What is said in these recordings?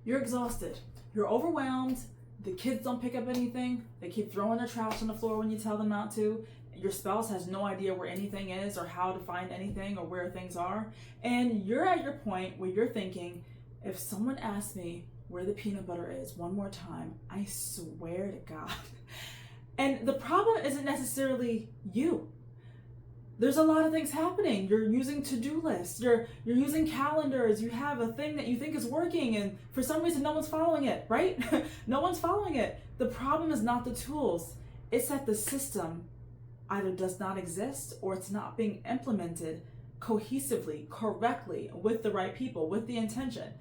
You're exhausted. You're overwhelmed. The kids don't pick up anything. They keep throwing their trash on the floor when you tell them not to. Your spouse has no idea where anything is or how to find anything or where things are. And you're at your point where you're thinking, if someone asks me where the peanut butter is one more time, I swear to God. And the problem isn't necessarily you. There's a lot of things happening. You're using to-do lists, you're using calendars, you have a thing that you think is working and for some reason no one's following it, right? No one's following it. The problem is not the tools. It's that the system either does not exist or it's not being implemented cohesively, correctly, with the right people, with the intention.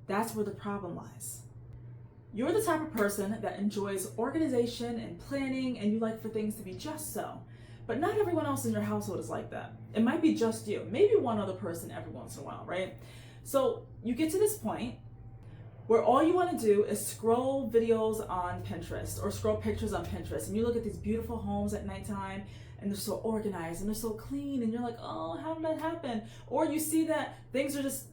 That's where the problem lies. You're the type of person that enjoys organization and planning and you like for things to be just so. But not everyone else in your household is like that. It might be just you, maybe one other person every once in a while, right? So you get to this point where all you want to do is scroll videos on Pinterest or scroll pictures on Pinterest and you look at these beautiful homes at nighttime and they're so organized and they're so clean and you're like, oh, how did that happen? Or you see that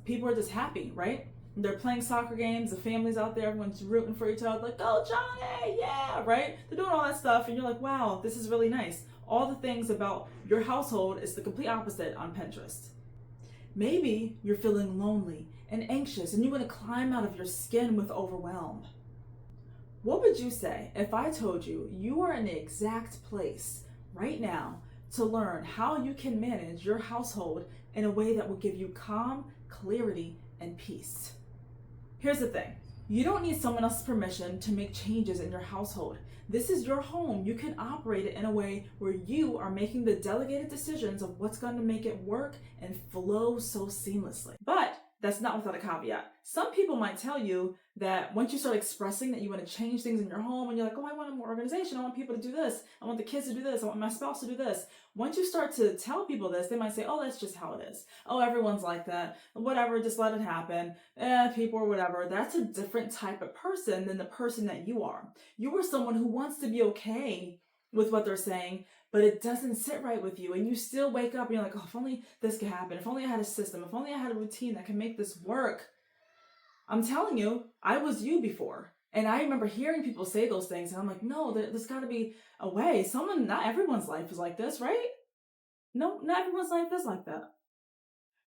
people are just happy, right? They're playing soccer games, the family's out there, everyone's rooting for each other, like, go Johnny, yeah, right? They're doing all that stuff and you're like, wow, this is really nice. All the things about your household is the complete opposite on Pinterest. Maybe you're feeling lonely and anxious and you want to climb out of your skin with overwhelm. What would you say if I told you you are in the exact place right now to learn how you can manage your household in a way that will give you calm, clarity, and peace? Here's the thing. You don't need someone else's permission to make changes in your household. This is your home. You can operate it in a way where you are making the delegated decisions of what's going to make it work and flow so seamlessly. But that's not without a caveat. Some people might tell you that once you start expressing that you want to change things in your home and you're like, oh, I want more organization. I want people to do this. I want the kids to do this. I want my spouse to do this. Once you start to tell people this, they might say, oh, that's just how it is. Oh, everyone's like that. Whatever, just let it happen. People or whatever. That's a different type of person than the person that you are. You are someone who wants to be okay with what they're saying, but it doesn't sit right with you. And you still wake up and you're like, oh, if only this could happen. If only I had a system. If only I had a routine that can make this work. I'm telling you, I was you before. And I remember hearing people say those things. And I'm like, no, there's got to be a way. Not everyone's life is like this, right? No, not everyone's life is like that.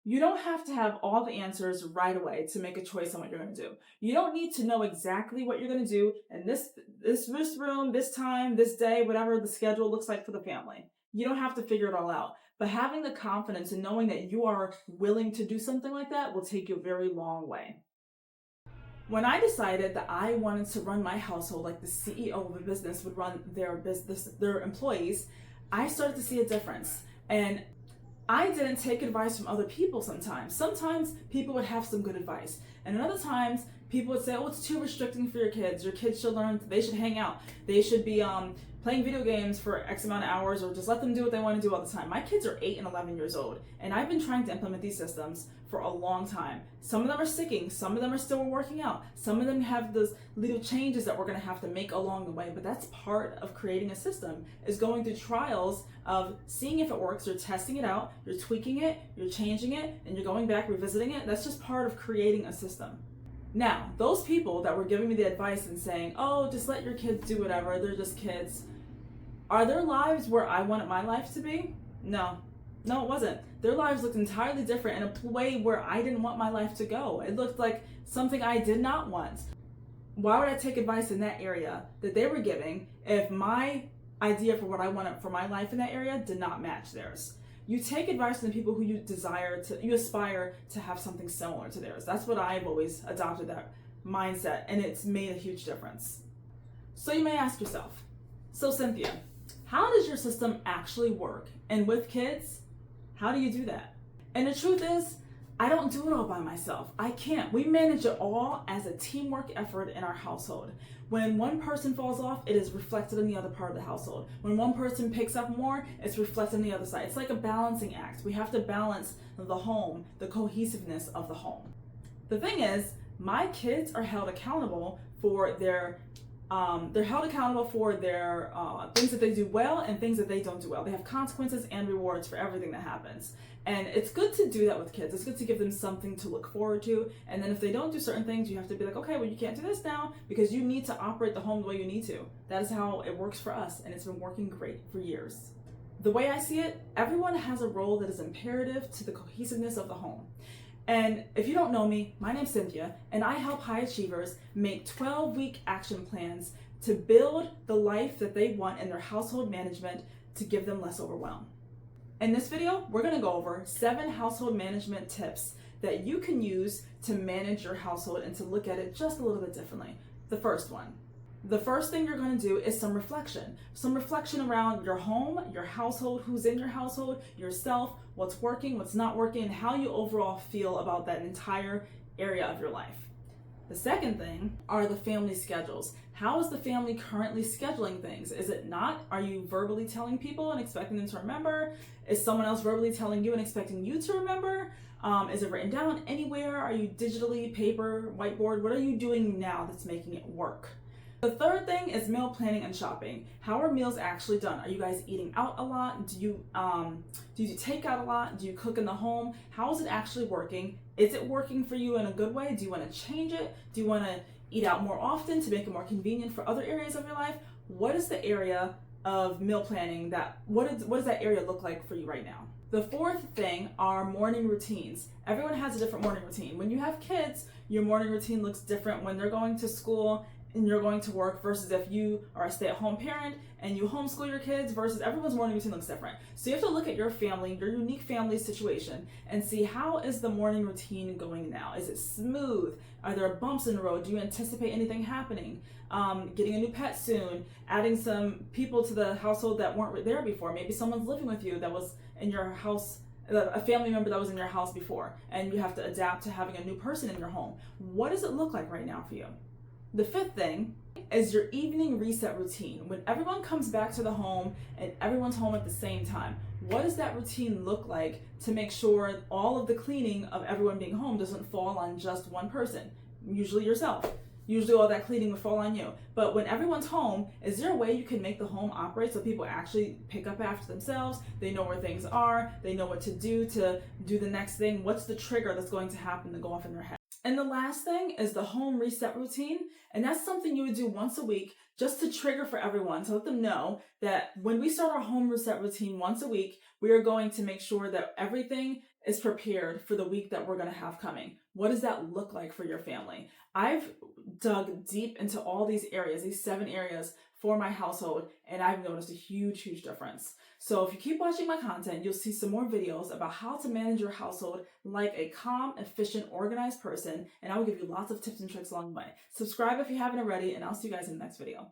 You don't have to have all the answers right away to make a choice on what you're going to do. You don't need to know exactly what you're going to do in this room, this time, this day, whatever the schedule looks like for the family. You don't have to figure it all out. But having the confidence and knowing that you are willing to do something like that will take you a very long way. When I decided that I wanted to run my household like the CEO of a business would run their business, their employees, I started to see a difference. And I didn't take advice from other people sometimes. Sometimes people would have some good advice. And other times people would say, oh, it's too restricting for your kids. Your kids should learn, they should hang out. They should be playing video games for X amount of hours or just let them do what they want to do all the time. My kids are 8 and 11 years old. And I've been trying to implement these systems for a long time. Some of them are sticking. Some of them are still working out. Some of them have those little changes that we're going to have to make along the way. But that's part of creating a system, is going through trials of seeing if it works. You're testing it out. You're tweaking it. You're changing it. And you're going back, revisiting it. That's just part of creating a system. Now, those people that were giving me the advice and saying, oh, just let your kids do whatever. They're just kids. Are their lives where I wanted my life to be? No, it wasn't. Their lives looked entirely different in a way where I didn't want my life to go. It looked like something I did not want. Why would I take advice in that area that they were giving if my idea for what I wanted for my life in that area did not match theirs? You take advice from the people who you aspire to have something similar to theirs. That's what I've always adopted, that mindset, and it's made a huge difference. So you may ask yourself, so Cynthia, how does your system actually work? And with kids, how do you do that? And the truth is, I don't do it all by myself. I can't. We manage it all as a teamwork effort in our household. When one person falls off, it is reflected in the other part of the household. When one person picks up more, it's reflected on the other side. It's like a balancing act. We have to balance the home, the cohesiveness of the home. The thing is, my kids are held accountable for their They're held accountable for their things that they do well and things that they don't do well. They have consequences and rewards for everything that happens. And it's good to do that with kids. It's good to give them something to look forward to. And then if they don't do certain things, you have to be like, okay, well, you can't do this now because you need to operate the home the way you need to. That is how it works for us. And it's been working great for years. The way I see it, everyone has a role that is imperative to the cohesiveness of the home. And if you don't know me, my name's Cynthia, and I help high achievers make 12-week action plans to build the life that they want in their household management to give them less overwhelm. In this video, we're going to go over 7 household management tips that you can use to manage your household and to look at it just a little bit differently. The first thing you're going to do is some reflection. Some reflection around your home, your household, who's in your household, yourself, what's working, what's not working, and how you overall feel about that entire area of your life. The second thing are the family schedules. How is the family currently scheduling things? Is it not? Are you verbally telling people and expecting them to remember? Is someone else verbally telling you and expecting you to remember? Is it written down anywhere? Are you digitally, paper, whiteboard? What are you doing now that's making it work? The third thing is meal planning and shopping. How are meals actually done? Are you guys eating out a lot? Do you take out a lot? Do you cook in the home? How is it actually working? Is it working for you in a good way? Do you want to change it? Do you want to eat out more often to make it more convenient for other areas of your life? What is the area of meal planning what does that area look like for you right now? The fourth thing are morning routines. Everyone has a different morning routine. When you have kids, your morning routine looks different when they're going to school and you're going to work versus if you are a stay-at-home parent and you homeschool your kids versus everyone's morning routine looks different. So you have to look at your family, your unique family situation, and see how is the morning routine going now? Is it smooth? Are there bumps in the road? Do you anticipate anything happening? Getting a new pet soon, adding some people to the household that weren't there before. Maybe someone's living with you that was in your house, a family member that was in your house before, and you have to adapt to having a new person in your home. What does it look like right now for you? The fifth thing is your evening reset routine. When everyone comes back to the home and everyone's home at the same time, what does that routine look like to make sure all of the cleaning of everyone being home doesn't fall on just one person, usually yourself? Usually all that cleaning would fall on you. But when everyone's home, is there a way you can make the home operate so people actually pick up after themselves? They know where things are. They know what to do the next thing. What's the trigger that's going to happen to go off in their head? And the last thing is the home reset routine. And that's something you would do once a week just to trigger for everyone, to let them know that when we start our home reset routine once a week, we are going to make sure that everything is prepared for the week that we're going to have coming. What does that look like for your family? I've dug deep into all these areas, these 7 areas for my household, and I've noticed a huge, huge difference. So if you keep watching my content, you'll see some more videos about how to manage your household like a calm, efficient, organized person, and I will give you lots of tips and tricks along the way. Subscribe if you haven't already, and I'll see you guys in the next video.